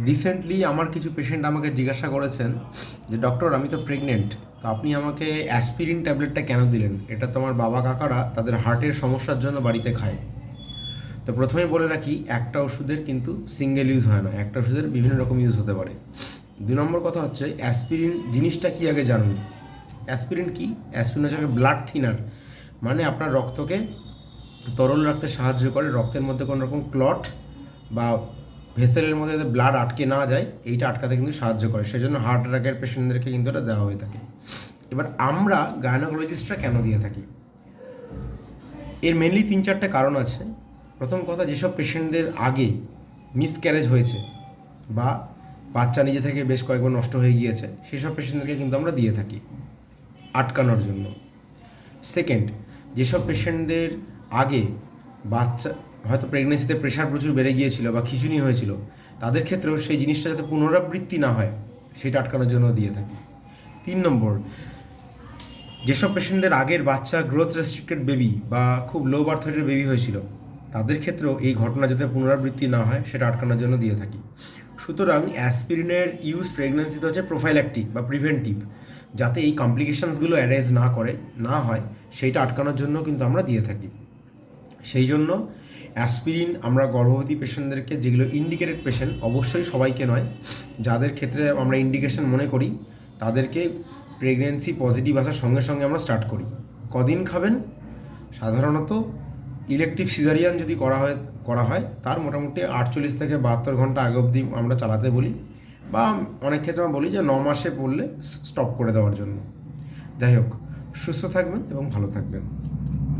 Recently আমার কিছু patient আমাকে জিজ্ঞাসা করেছেন যে ডক্টর আমি তো প্রেগনেন্ট, তো আপনি আমাকে অ্যাসপিরিন ট্যাবলেটটা কেন দিলেন? এটা তো আমার বাবা কাকারা তাদের হার্টের সমস্যার জন্য বাড়িতে খায়। তো প্রথমেই বলে রাখি, একটা ওষুধের কিন্তু সিঙ্গেল ইউজ হয় না, একটা ওষুধের বিভিন্ন রকম ইউজ হতে পারে। 2 নম্বর কথা হচ্ছে অ্যাসপিরিন জিনিসটা কি আগে জানুন। অ্যাসপিরিন কি? অ্যাসপিরিন হচ্ছে একটা ব্লাড থিনার, মানে আপনার রক্তকে তরল রাখতে সাহায্য করে, রক্তের মধ্যে কোনো রকম ক্লট বা ভেসেলের মধ্যে যাতে ব্লাড আটকে না যায় এইটা আটকাতে কিন্তু সাহায্য করে, সেজন্য হার্ট অ্যাটাকের পেশেন্টদেরকে কিন্তু এটা দেওয়া হয়ে থাকে। এবার আমরা গাইনোকোলজিস্টরা কেন দিয়ে থাকি, এর মেনলি 3-4টে কারণ আছে। প্রথম কথা, যেসব পেশেন্টদের আগে মিসক্যারেজ হয়েছে বা বাচ্চা নিজে থেকে বেশ কয়েকবার নষ্ট হয়ে গিয়েছে, সেসব পেশেন্টদেরকে কিন্তু আমরা দিয়ে থাকি আটকানোর জন্য। সেকেন্ড, যেসব পেশেন্টদের আগে বাচ্চা হয়তো প্রেগনেন্সিতে প্রেশার প্রচুর বেড়ে গিয়েছিল বা খিঁচুনি হয়েছিল, তাদের ক্ষেত্রেও সেই জিনিসটা যাতে পুনরাবৃত্তি না হয় সেটা আটকানোর জন্য দিয়ে থাকি। 3 নম্বর, যেসব পেশেন্টদের আগের বাচ্চা গ্রোথ রেস্ট্রিক্টেড বেবি বা খুব লো বার্থ ওয়েটের বেবি হয়েছিল, তাদের ক্ষেত্রেও এই ঘটনা যাতে পুনরাবৃত্তি না হয় সেটা আটকানোর জন্য দিয়ে থাকি। সুতরাং অ্যাসপিরিনের ইউজ প্রেগনেন্সিতে হচ্ছে প্রোফাইল্যাকটিক বা প্রিভেন্টিভ, যাতে এই কমপ্লিকেশনসগুলো অ্যারাইজ না হয় সেইটা আটকানোর জন্য কিন্তু আমরা দিয়ে থাকি। সেই জন্য অ্যাসপিরিন আমরা গর্ভবতী পেশেন্টদেরকে, যেগুলো ইন্ডিকেটেড পেশেন্ট, অবশ্যই সবাইকে নয়, যাদের ক্ষেত্রে আমরা ইন্ডিকেশন মনে করি তাদেরকে প্রেগনেন্সি পজিটিভ আসার সঙ্গে সঙ্গে আমরা স্টার্ট করি। কদিন খাবেন? সাধারণত ইলেকটিভ সিজারিয়ান যদি করা হয় তার মোটামুটি 48 থেকে 72 ঘন্টা আগে অবধি আমরা চালাতে বলি, বা অনেক ক্ষেত্রে আমরা বলি যে 9 মাসে পড়লে স্টপ করে দেওয়ার জন্য। যাই হোক, সুস্থ থাকবেন এবং ভালো থাকবেন।